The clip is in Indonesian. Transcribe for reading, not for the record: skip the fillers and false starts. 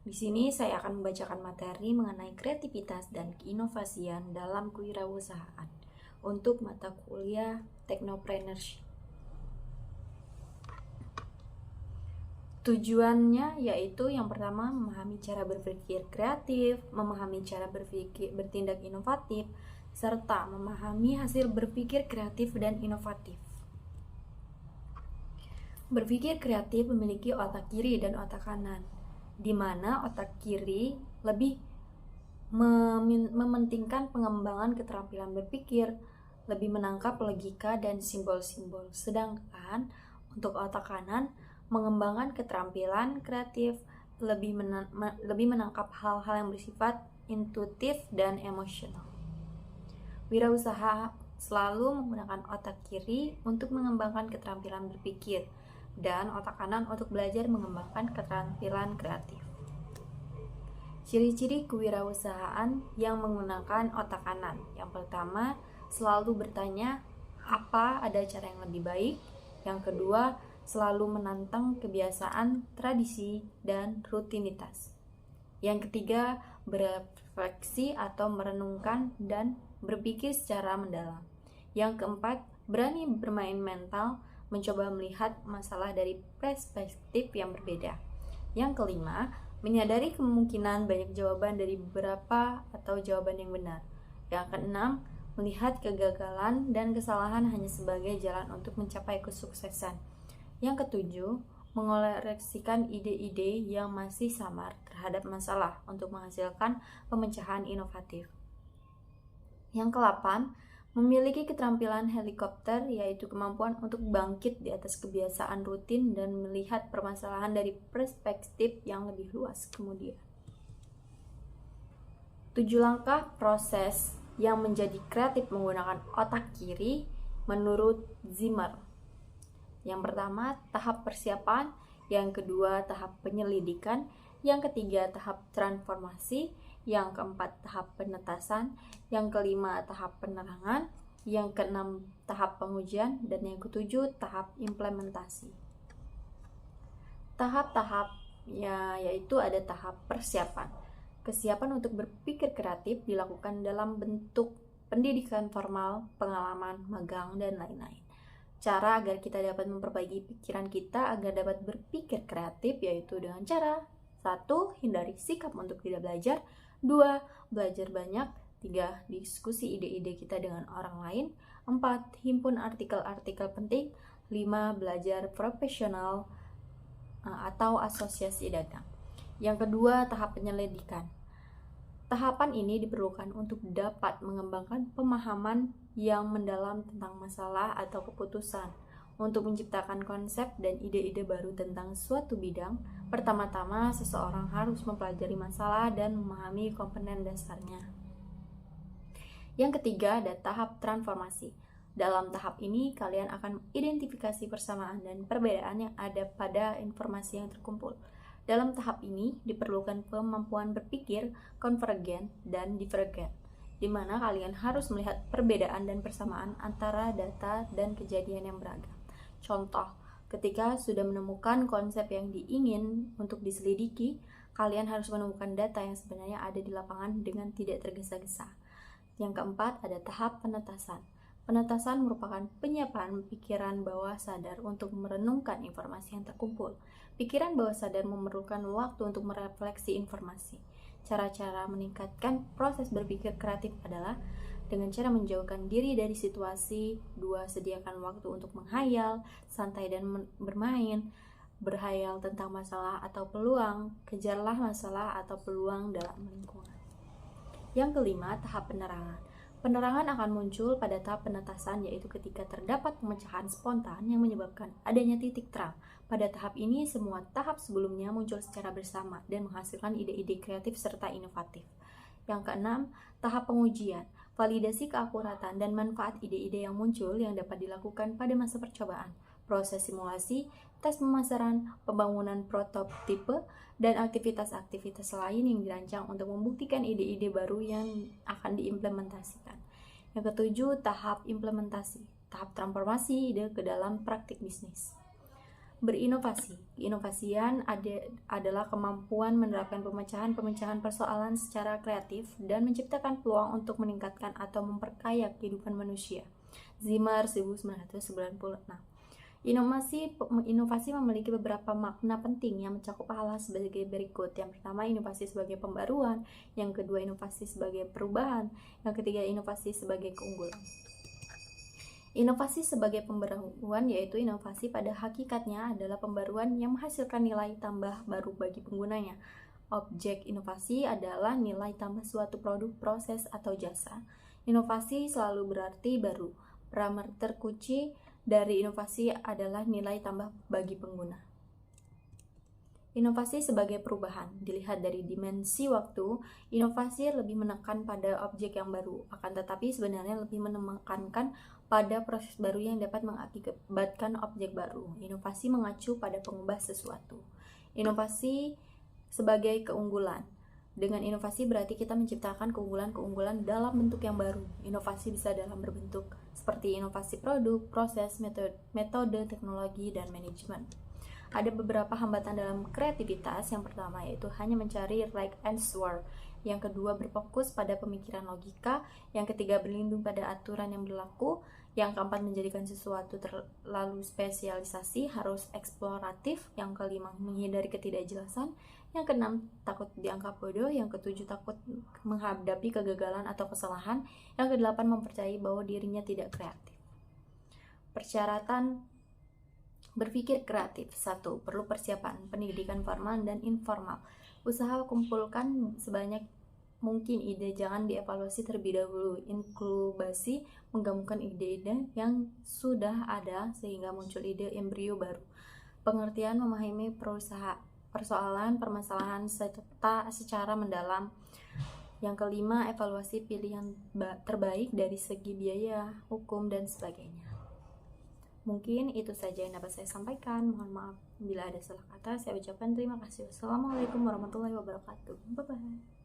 Di sini saya akan membacakan materi mengenai kreativitas dan keinovasian dalam kewirausahaan untuk mata kuliah Technopreneurship. Tujuannya yaitu yang pertama memahami cara berpikir kreatif, memahami cara bertindak inovatif, serta memahami hasil berpikir kreatif dan inovatif. Berpikir kreatif memiliki otak kiri dan otak kanan, di mana otak kiri lebih mementingkan pengembangan keterampilan berpikir, lebih menangkap logika dan simbol-simbol. Sedangkan untuk otak kanan mengembangkan keterampilan kreatif, lebih menangkap hal-hal yang bersifat intuitif dan emosional. Wirausaha selalu menggunakan otak kiri untuk mengembangkan keterampilan berpikir dan otak kanan untuk belajar mengembangkan keterampilan kreatif. Ciri-ciri kewirausahaan yang menggunakan otak kanan. Yang pertama, selalu bertanya apa ada cara yang lebih baik. Yang kedua, selalu menantang kebiasaan, tradisi, dan rutinitas. Yang ketiga, berefleksi atau merenungkan dan berpikir secara mendalam. Yang keempat, berani bermain mental, mencoba melihat masalah dari perspektif yang berbeda. Yang kelima, menyadari kemungkinan banyak jawaban dari beberapa atau jawaban yang benar. Yang keenam, melihat kegagalan dan kesalahan hanya sebagai jalan untuk mencapai kesuksesan. Yang ketujuh, mengoleksikan ide-ide yang masih samar terhadap masalah untuk menghasilkan pemecahan inovatif. Yang ke-8, memiliki keterampilan helikopter, yaitu kemampuan untuk bangkit di atas kebiasaan rutin dan melihat permasalahan dari perspektif yang lebih luas kemudian. 7 langkah proses yang menjadi kreatif menggunakan otak kiri menurut Zimmer. Yang pertama, tahap persiapan. Yang kedua, tahap penyelidikan. Yang ketiga, tahap transformasi. Yang keempat, tahap penetasan. Yang kelima, tahap penerangan. Yang keenam, tahap pengujian. Dan yang ketujuh, tahap implementasi. Tahap-tahap yaitu ada tahap persiapan. Kesiapan untuk berpikir kreatif dilakukan dalam bentuk pendidikan formal, pengalaman, magang, dan lain-lain. Cara agar kita dapat memperbaiki pikiran kita agar dapat berpikir kreatif yaitu dengan cara 1. Hindari sikap untuk tidak belajar. 2. Belajar banyak. 3. Diskusi ide-ide kita dengan orang lain. 4. Himpun artikel-artikel penting. 5. Belajar profesional atau asosiasi dagang. Yang kedua, tahap penyelidikan. Tahapan ini diperlukan untuk dapat mengembangkan pemahaman yang mendalam tentang masalah atau keputusan. Untuk menciptakan konsep dan ide-ide baru tentang suatu bidang, pertama-tama seseorang harus mempelajari masalah dan memahami komponen dasarnya. Yang ketiga, ada tahap transformasi. Dalam tahap ini, kalian akan identifikasi persamaan dan perbedaan yang ada pada informasi yang terkumpul. Dalam tahap ini diperlukan kemampuan berpikir konvergen dan divergen, di mana kalian harus melihat perbedaan dan persamaan antara data dan kejadian yang beragam. Contoh, ketika sudah menemukan konsep yang diingin untuk diselidiki, kalian harus menemukan data yang sebenarnya ada di lapangan dengan tidak tergesa-gesa. Yang keempat, ada tahap penetasan. Penetasan merupakan penyiapan pikiran bawah sadar untuk merenungkan informasi yang terkumpul. Pikiran bawah sadar memerlukan waktu untuk merefleksi informasi. Cara-cara meningkatkan proses berpikir kreatif adalah dengan cara menjauhkan diri dari situasi. 2. Sediakan waktu untuk menghayal, santai dan bermain. Berhayal tentang masalah atau peluang. Kejarlah masalah atau peluang dalam lingkungan. Yang kelima, tahap penerangan. Penerangan akan muncul pada tahap penetasan, yaitu ketika terdapat pemecahan spontan yang menyebabkan adanya titik terang. Pada tahap ini, semua tahap sebelumnya muncul secara bersama dan menghasilkan ide-ide kreatif serta inovatif. Yang keenam, tahap pengujian. Validasi keakuratan dan manfaat ide-ide yang muncul yang dapat dilakukan pada masa percobaan. Proses simulasi, tes pemasaran, pembangunan prototipe, dan aktivitas-aktivitas lain yang dirancang untuk membuktikan ide-ide baru yang akan diimplementasikan. Yang ketujuh, tahap implementasi. Tahap transformasi ide ke dalam praktik bisnis. Berinovasi. Inovasian adalah kemampuan menerapkan pemecahan persoalan secara kreatif dan menciptakan peluang untuk meningkatkan atau memperkaya kehidupan manusia. Zimmer 1996. Inovasi memiliki beberapa makna penting yang mencakup hal sebagai berikut. Yang pertama, inovasi sebagai pembaruan. Yang kedua, inovasi sebagai perubahan. Yang ketiga, inovasi sebagai keunggulan. Inovasi sebagai pembaruan yaitu inovasi pada hakikatnya adalah pembaruan yang menghasilkan nilai tambah baru bagi penggunanya. Objek inovasi adalah nilai tambah suatu produk, proses, atau jasa. Inovasi selalu berarti baru. Parameter kunci dari inovasi adalah nilai tambah bagi pengguna. Inovasi sebagai perubahan. Dilihat dari dimensi waktu, inovasi lebih menekan pada objek yang baru, akan tetapi sebenarnya lebih menekankan pada proses baru yang dapat mengakibatkan objek baru. Inovasi mengacu pada pengubah sesuatu. Inovasi sebagai keunggulan. Dengan inovasi berarti kita menciptakan keunggulan-keunggulan dalam bentuk yang baru. Inovasi bisa dalam berbentuk seperti inovasi produk, proses, metode, teknologi, dan manajemen. Ada beberapa hambatan dalam kreativitas. Yang pertama yaitu hanya mencari right answer. Yang kedua, berfokus pada pemikiran logika. Yang ketiga, berlindung pada aturan yang berlaku. Yang keempat, menjadikan sesuatu terlalu spesialisasi, harus eksploratif. Yang kelima, menghindari ketidakjelasan. Yang keenam, takut dianggap bodoh. Yang ketujuh, takut menghadapi kegagalan atau kesalahan. Yang kedelapan, mempercayai bahwa dirinya tidak kreatif. Persyaratan berpikir kreatif. 1. Perlu persiapan, pendidikan formal dan informal. Usaha kumpulkan sebanyak mungkin ide, jangan dievaluasi terlebih dahulu. Inkubasi, menggabungkan ide-ide yang sudah ada sehingga muncul ide embrio baru. Pengertian, memahami persoalan, permasalahan secara mendalam. Yang kelima, evaluasi pilihan terbaik dari segi biaya, hukum, dan sebagainya. Mungkin itu saja yang dapat saya sampaikan. Mohon maaf bila ada salah kata. Saya ucapkan terima kasih. Wassalamualaikum warahmatullahi wabarakatuh. Bye-bye.